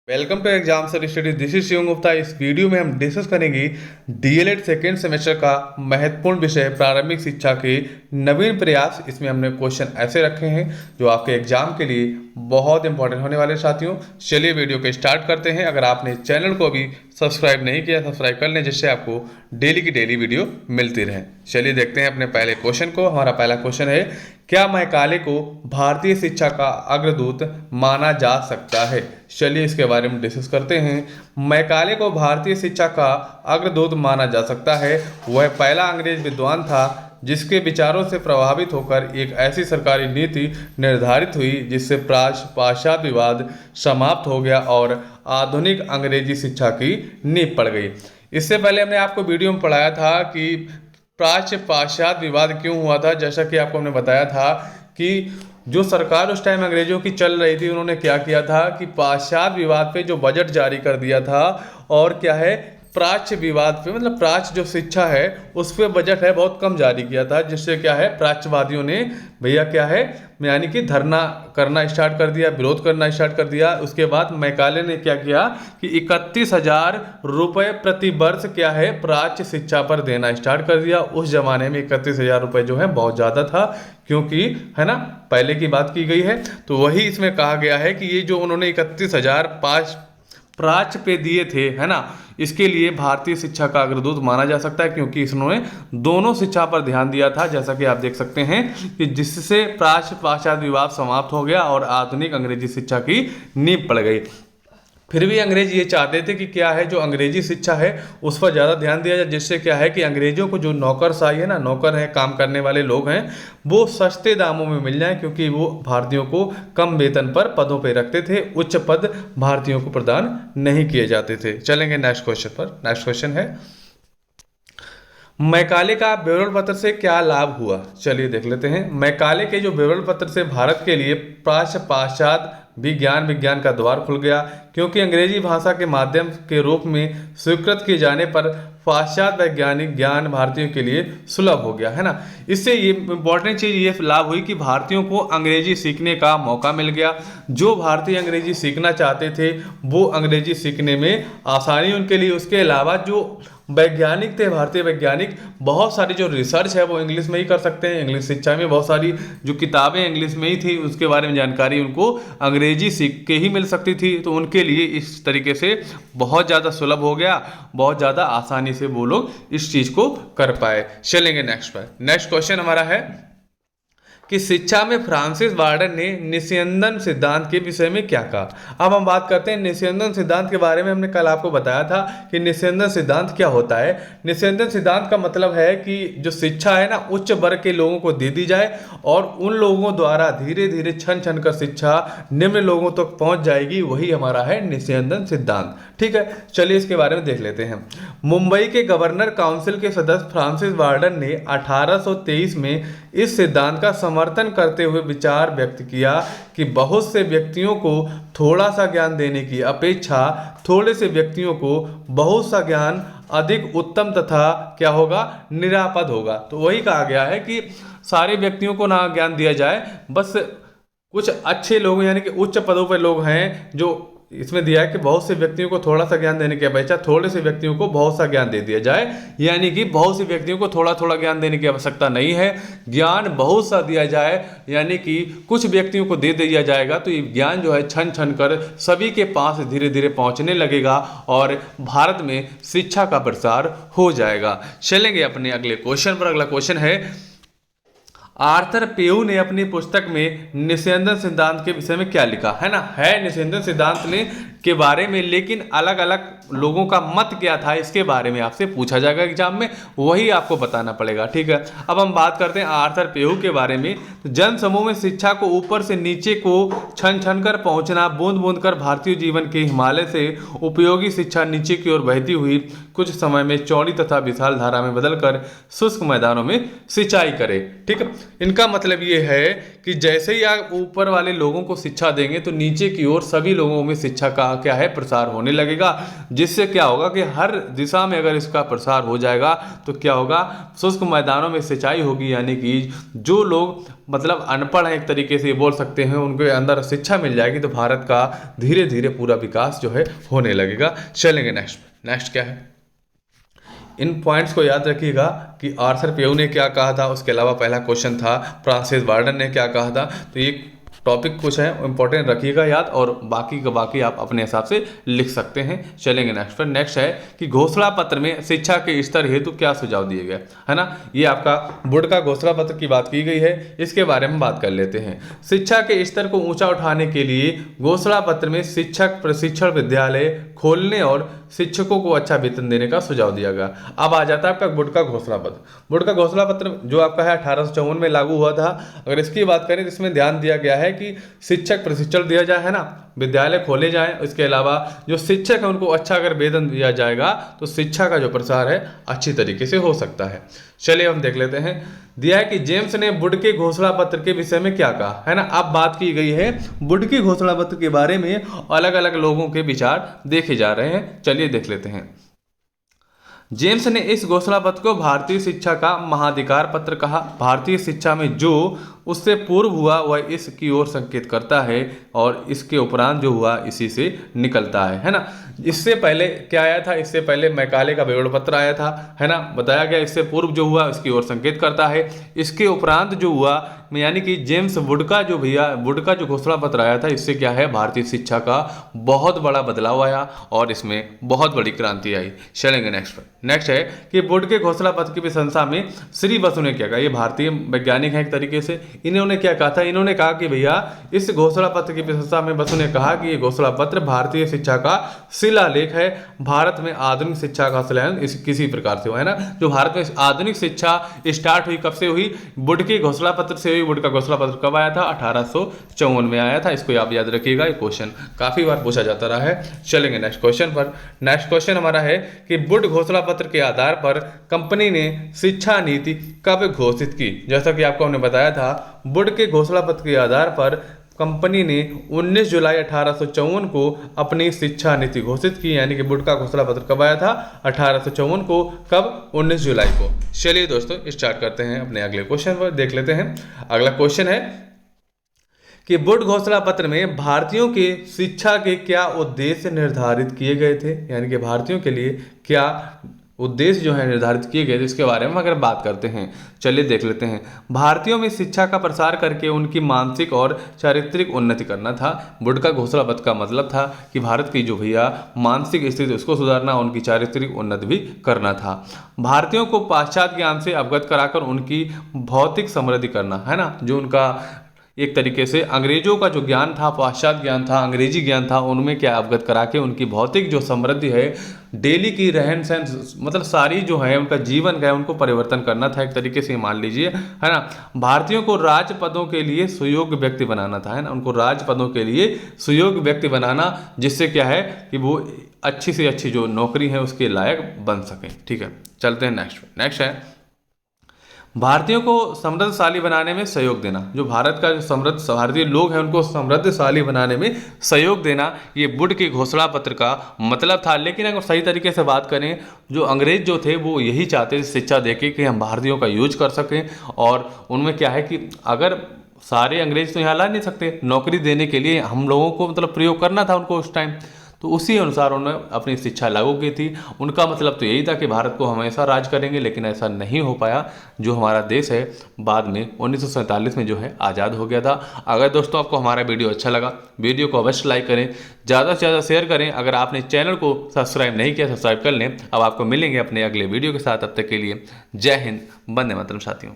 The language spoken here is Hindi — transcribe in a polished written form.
Welcome to exam sir study. This is Shivam Gupta. इस वीडियो में हम डिस्कस करेंगे डीएलएड सेकेंड सेमेस्टर का महत्वपूर्ण विषय प्रारंभिक शिक्षा के नवीन प्रयास। इसमें हमने क्वेश्चन ऐसे रखे हैं जो आपके एग्जाम के लिए बहुत इंपॉर्टेंट होने वाले साथियों। चलिए वीडियो को स्टार्ट करते हैं। अगर आपने चैनल को अभी सब्सक्राइब नहीं किया, सब्सक्राइब कर लें जिससे आपको डेली की डेली वीडियो मिलती रहे। चलिए देखते हैं अपने पहले क्वेश्चन को। हमारा पहला क्वेश्चन है, क्या मैकाले को भारतीय शिक्षा का अग्रदूत माना जा सकता है? चलिए इसके बारे में डिस्कस करते हैं। मैकाले को भारतीय शिक्षा का अग्रदूत माना जा सकता है। वह पहला अंग्रेज विद्वान था जिसके विचारों से प्रभावित होकर एक ऐसी सरकारी नीति निर्धारित हुई जिससे पाश्चात्य विवाद समाप्त हो गया और आधुनिक अंग्रेजी शिक्षा की नींव पड़ गई। इससे पहले हमने आपको वीडियो में पढ़ाया था कि प्राच्य पाश्चात्य विवाद क्यों हुआ था। जैसा कि आपको हमने बताया था कि जो सरकार उस टाइम अंग्रेजों की चल रही थी, उन्होंने क्या किया था कि पाश्चात्य विवाद पे जो बजट जारी कर दिया था और क्या है प्राच्य विवाद पे, मतलब प्राच्य जो शिक्षा है उस पे बजट है बहुत कम जारी किया था, जिससे क्या है प्राच्यवादियों ने भैया क्या है यानी कि धरना करना स्टार्ट कर दिया, विरोध करना स्टार्ट कर दिया। उसके बाद मैकाले ने क्या किया कि 31,000 रुपये प्रति वर्ष क्या है प्राच्य शिक्षा पर देना स्टार्ट कर दिया। उस जमाने में 31,000 रुपये जो है बहुत ज़्यादा था, क्योंकि है ना पहले की बात की गई है। तो वही इसमें कहा गया है कि ये जो उन्होंने 31,000 प्राच्य पे दिए थे, है ना, इसके लिए भारतीय शिक्षा का अग्रदूत माना जा सकता है, क्योंकि इसने दोनों शिक्षा पर ध्यान दिया था। जैसा कि आप देख सकते हैं कि जिससे प्राच्य पाश्चात्य विवाद समाप्त हो गया और आधुनिक अंग्रेजी शिक्षा की नींव पड़ गई। फिर भी अंग्रेज ये चाहते थे कि क्या है जो अंग्रेजी शिक्षा है उस पर ज़्यादा ध्यान दिया जाए, जिससे क्या है कि अंग्रेजों को जो नौकरशाही है ना, नौकर हैं, काम करने वाले लोग हैं, वो सस्ते दामों में मिल जाए, क्योंकि वो भारतीयों को कम वेतन पर पदों पे रखते थे। उच्च पद भारतीयों को प्रदान नहीं किए जाते थे। चलेंगे नेक्स्ट क्वेश्चन पर। नेक्स्ट क्वेश्चन है, मैकाले का बेरल पत्र से क्या लाभ हुआ? चलिए देख लेते हैं। मैकाले के जो बेरल पत्र से भारत के लिए प्राच्य पाश्चात्य विज्ञान का द्वार खुल गया, क्योंकि अंग्रेजी भाषा के माध्यम के रूप में स्वीकृत किए जाने पर पाश्चात्य वैज्ञानिक ज्ञान भारतीयों के लिए सुलभ हो गया, है ना। इससे ये इंपॉर्टेंट चीज़ ये लाभ हुई कि भारतीयों को अंग्रेजी सीखने का मौका मिल गया। जो भारतीय अंग्रेजी सीखना चाहते थे वो अंग्रेजी सीखने में आसानी उनके लिए। उसके अलावा जो वैज्ञानिक थे, भारतीय वैज्ञानिक, बहुत सारी जो रिसर्च है वो इंग्लिश में ही कर सकते हैं। इंग्लिश शिक्षा में बहुत सारी जो किताबें इंग्लिश में ही थी उसके बारे में जानकारी उनको अंग्रेजी सीख के ही मिल सकती थी। तो उनके लिए इस तरीके से बहुत ज़्यादा सुलभ हो गया, बहुत ज़्यादा आसानी से वो लोग इस चीज़ को कर पाए। चलेंगे नेक्स्ट पर। नेक्स्ट क्वेश्चन हमारा है कि शिक्षा में फ्रांसिस वार्डन ने निस्यंदन सिद्धांत के विषय में क्या कहा। अब हम बात करते हैं निस्यंदन सिद्धांत के बारे में। हमने कल आपको बताया था कि निस्यंदन सिद्धांत क्या होता है। निस्यंदन सिद्धांत का मतलब है कि जो शिक्षा है ना उच्च वर्ग के लोगों को दे दी जाए और उन लोगों द्वारा धीरे धीरे छन छन कर शिक्षा निम्न लोगों तक पहुंच जाएगी। वही हमारा है निस्यंदन सिद्धांत। ठीक है, चलिए इसके बारे में देख लेते हैं। मुंबई के गवर्नर काउंसिल के सदस्य फ्रांसिस वार्डन ने 1823 में इस सिद्धांत का समर्थन करते हुए विचार व्यक्त किया कि बहुत से व्यक्तियों को थोड़ा सा ज्ञान देने की अपेक्षा थोड़े से व्यक्तियों को बहुत सा ज्ञान अधिक उत्तम तथा क्या होगा, निरापद होगा। तो वही कहा गया है कि सारे व्यक्तियों को ना ज्ञान दिया जाए, बस कुछ अच्छे लोग यानी कि उच्च पदों पर लोग हैं जो इसमें दिया है कि बहुत से व्यक्तियों को थोड़ा सा ज्ञान देने की अपेक्षा थोड़े से व्यक्तियों को बहुत सा ज्ञान दे दिया जाए। यानी कि बहुत से व्यक्तियों को थोड़ा थोड़ा ज्ञान देने की आवश्यकता नहीं है, ज्ञान बहुत सा दिया जाए, यानी कि कुछ व्यक्तियों को दे दिया जाएगा तो ये ज्ञान जो है छन छन कर सभी के पास धीरे धीरे पहुंचने लगेगा और भारत में शिक्षा का प्रसार हो जाएगा। चलेंगे अपने अगले क्वेश्चन पर। अगला क्वेश्चन है, आर्थर पेयू ने अपनी पुस्तक में निस्यंदन सिद्धांत के विषय में क्या लिखा, है ना। है निस्यंदन सिद्धांत ने के बारे में, लेकिन अलग अलग लोगों का मत क्या था इसके बारे में आपसे पूछा जाएगा एग्जाम में, वही आपको बताना पड़ेगा। ठीक है, अब हम बात करते हैं आर्थर पेयू के बारे में। तो जन समूह में शिक्षा को ऊपर से नीचे को छन छन कर पहुंचना, बूंद बूंद कर भारतीय जीवन के हिमालय से उपयोगी शिक्षा नीचे की ओर बहती हुई कुछ समय में चौड़ी तथा विशाल धारा में बदलकर शुष्क मैदानों में सिंचाई करे। ठीक है, इनका मतलब ये है कि जैसे ही आप ऊपर वाले लोगों को शिक्षा देंगे तो नीचे की ओर सभी लोगों में शिक्षा का क्या है प्रसार होने लगेगा, जिससे क्या होगा कि हर दिशा में अगर इसका प्रसार हो जाएगा तो क्या होगा, शुष्क मैदानों में सिंचाई होगी, यानी कि जो लोग मतलब अनपढ़ हैं एक तरीके से ये बोल सकते हैं, उनके अंदर शिक्षा मिल जाएगी तो भारत का धीरे धीरे पूरा विकास जो है होने लगेगा। चलेंगे नेक्स्ट क्या है, इन पॉइंट्स को याद रखिएगा कि आर्थर प्यू ने क्या कहा था, उसके अलावा पहला क्वेश्चन था फ्रांसिस वार्डन ने क्या कहा था। तो ये टॉपिक कुछ है इंपॉर्टेंट रखिएगा याद, और बाकी का बाकी आप अपने हिसाब से लिख सकते हैं। चलेंगे नेक्स्ट पर। नेक्स्ट है कि घोषणा पत्र में शिक्षा के स्तर हेतु क्या सुझाव दिए गए, है ना। ये आपका बोर्ड का घोषणा पत्र की बात की गई है, इसके बारे में बात कर लेते हैं। शिक्षा के स्तर को ऊंचा उठाने के लिए घोषणा पत्र में शिक्षक प्रशिक्षण विद्यालय खोलने और शिक्षकों को अच्छा वेतन देने का सुझाव दिया गया। अब आ जाता है आपका बोर्ड का घोषणा पत्र। बोर्ड का घोषणा पत्र जो आपका है 1854 में लागू हुआ था। अगर इसकी बात करें तो इसमें ध्यान दिया गया है कि शिक्षक प्रशिक्षण दिया जाए, है ना, विद्यालय खोले जाएं, इसके अलावा जो शिक्षक है उनको अच्छा अगर वेतन दिया जाएगा तो शिक्षा का जो प्रसार है अच्छी तरीके से हो सकता है। चलिए हम देख लेते हैं। दिया है कि जेम्स ने वुड के घोषणा पत्र के विषय में क्या कहा, है ना। अब बात की गई है वुड के घोषणा पत्र के बारे में, अलग अलग लोगों के विचार देखे जा रहे हैं। चलिए देख लेते हैं। जेम्स ने इस घोषणा पत्र को भारतीय शिक्षा का महाधिकार पत्र कहा। भारतीय शिक्षा में जो उससे पूर्व हुआ वह इसकी ओर संकेत करता है और इसके उपरांत जो हुआ इसी से निकलता है ना। इससे पहले क्या आया था, इससे पहले मैकाले का विवरण पत्र आया था, है ना, बताया गया इससे पूर्व जो हुआ इसकी ओर संकेत करता है, इसके उपरांत जो हुआ यानी कि जेम्स वुड का जो वुड का जो घोषणा पत्र आया था, इससे क्या है भारतीय शिक्षा का बहुत बड़ा बदलाव आया और इसमें बहुत बड़ी क्रांति आई। चलेंगे नेक्स्ट है कि वुड के घोषणा पत्र की प्रशंसा में श्री बसु ने क्या कहा। ये भारतीय वैज्ञानिक है एक तरीके से, इन्होंने क्या कहा था, इन्होंने कहा कि भैया इस घोषणा पत्र की प्रशंसा में बसु ने कहा कि ये घोषणा पत्र भारतीय शिक्षा का शिलालेख है। भारत में आधुनिक शिक्षा का शिलान्यास इस किसी प्रकार से हुआ, है ना। जो भारत में आधुनिक शिक्षा स्टार्ट हुई कब से हुई, वुड के घोषणा पत्र से हुई। वुड का घोषणा पत्र कब आया था, 1854 में आया था। इसको आप याद रखिएगा, ये क्वेश्चन काफी बार पूछा जाता रहा है। चलेंगे नेक्स्ट क्वेश्चन पर। नेक्स्ट क्वेश्चन हमारा है कि वुड घोषणा पत्र के आधार पर कंपनी ने शिक्षा नीति कब घोषित की। जैसा कि आपको हमने बताया था, वुड के घोषणा पत्र के आधार पर कंपनी ने 19 जुलाई 1854 को अपनी शिक्षा नीति घोषित की। यानी कि वुड का घोषणा पत्र कब आया था, 1854 को। कब, 19 जुलाई को। चलिए दोस्तों स्टार्ट करते हैं अपने अगले क्वेश्चन पर, देख लेते हैं। अगला क्वेश्चन है कि वुड घोषणा पत्र में भारतीयों के शिक्षा के क्या उद्देश्य निर्धारित किए गए थे, यानी कि भारतीयों के लिए क्या उद्देश्य जो है निर्धारित किए गए थे, इसके बारे में अगर बात करते हैं। चलिए देख लेते हैं। भारतीयों में शिक्षा का प्रसार करके उनकी मानसिक और चारित्रिक उन्नति करना था। वुड का घोषणा पत्र का मतलब था कि भारत की जो भैया मानसिक स्थिति उसको सुधारना, उनकी चारित्रिक उन्नति भी करना था। भारतीयों को पाश्चात्य ज्ञान से अवगत कराकर उनकी भौतिक समृद्धि करना, है ना। जो उनका एक तरीके से अंग्रेजों का जो ज्ञान था, पाश्चात्य ज्ञान था, अंग्रेजी ज्ञान था, उनमें क्या अवगत करा के उनकी भौतिक जो समृद्धि है, डेली की रहन सहन, मतलब सारी जो है उनका जीवन का है, उनको परिवर्तन करना था एक तरीके से, मान लीजिए, है ना। भारतीयों को राज पदों के लिए सुयोग्य व्यक्ति बनाना था, है ना। उनको राज पदों के लिए सुयोग्य व्यक्ति बनाना, जिससे क्या है कि वो अच्छी से अच्छी जो नौकरी है उसके लायक बन सकें। ठीक है, चलते हैं नेक्स्ट है भारतीयों को समृद्धशाली बनाने में सहयोग देना। जो भारत का जो भारतीय लोग हैं उनको समृद्धशाली बनाने में सहयोग देना, ये वुड के घोषणा पत्र का मतलब था। लेकिन अगर सही तरीके से बात करें, जो अंग्रेज जो थे वो यही चाहते थे शिक्षा देके कि हम भारतीयों का यूज कर सकें। और उनमें क्या है कि अगर सारे अंग्रेज तो यहाँ ला नहीं सकते, नौकरी देने के लिए हम लोगों को मतलब प्रयोग करना था उनको उस टाइम, तो उसी अनुसार उन्होंने अपनी शिक्षा लागू की थी। उनका मतलब तो यही था कि भारत को हमेशा राज करेंगे, लेकिन ऐसा नहीं हो पाया। जो हमारा देश है बाद में 1947 में जो है आज़ाद हो गया था। अगर दोस्तों आपको हमारा वीडियो अच्छा लगा, वीडियो को अवश्य लाइक करें, ज़्यादा से ज़्यादा शेयर करें। अगर आपने चैनल को सब्सक्राइब नहीं किया, सब्सक्राइब कर लें। अब आपको मिलेंगे अपने अगले वीडियो के साथ, तब तक के लिए जय हिंद, वंदे मातरम साथियों।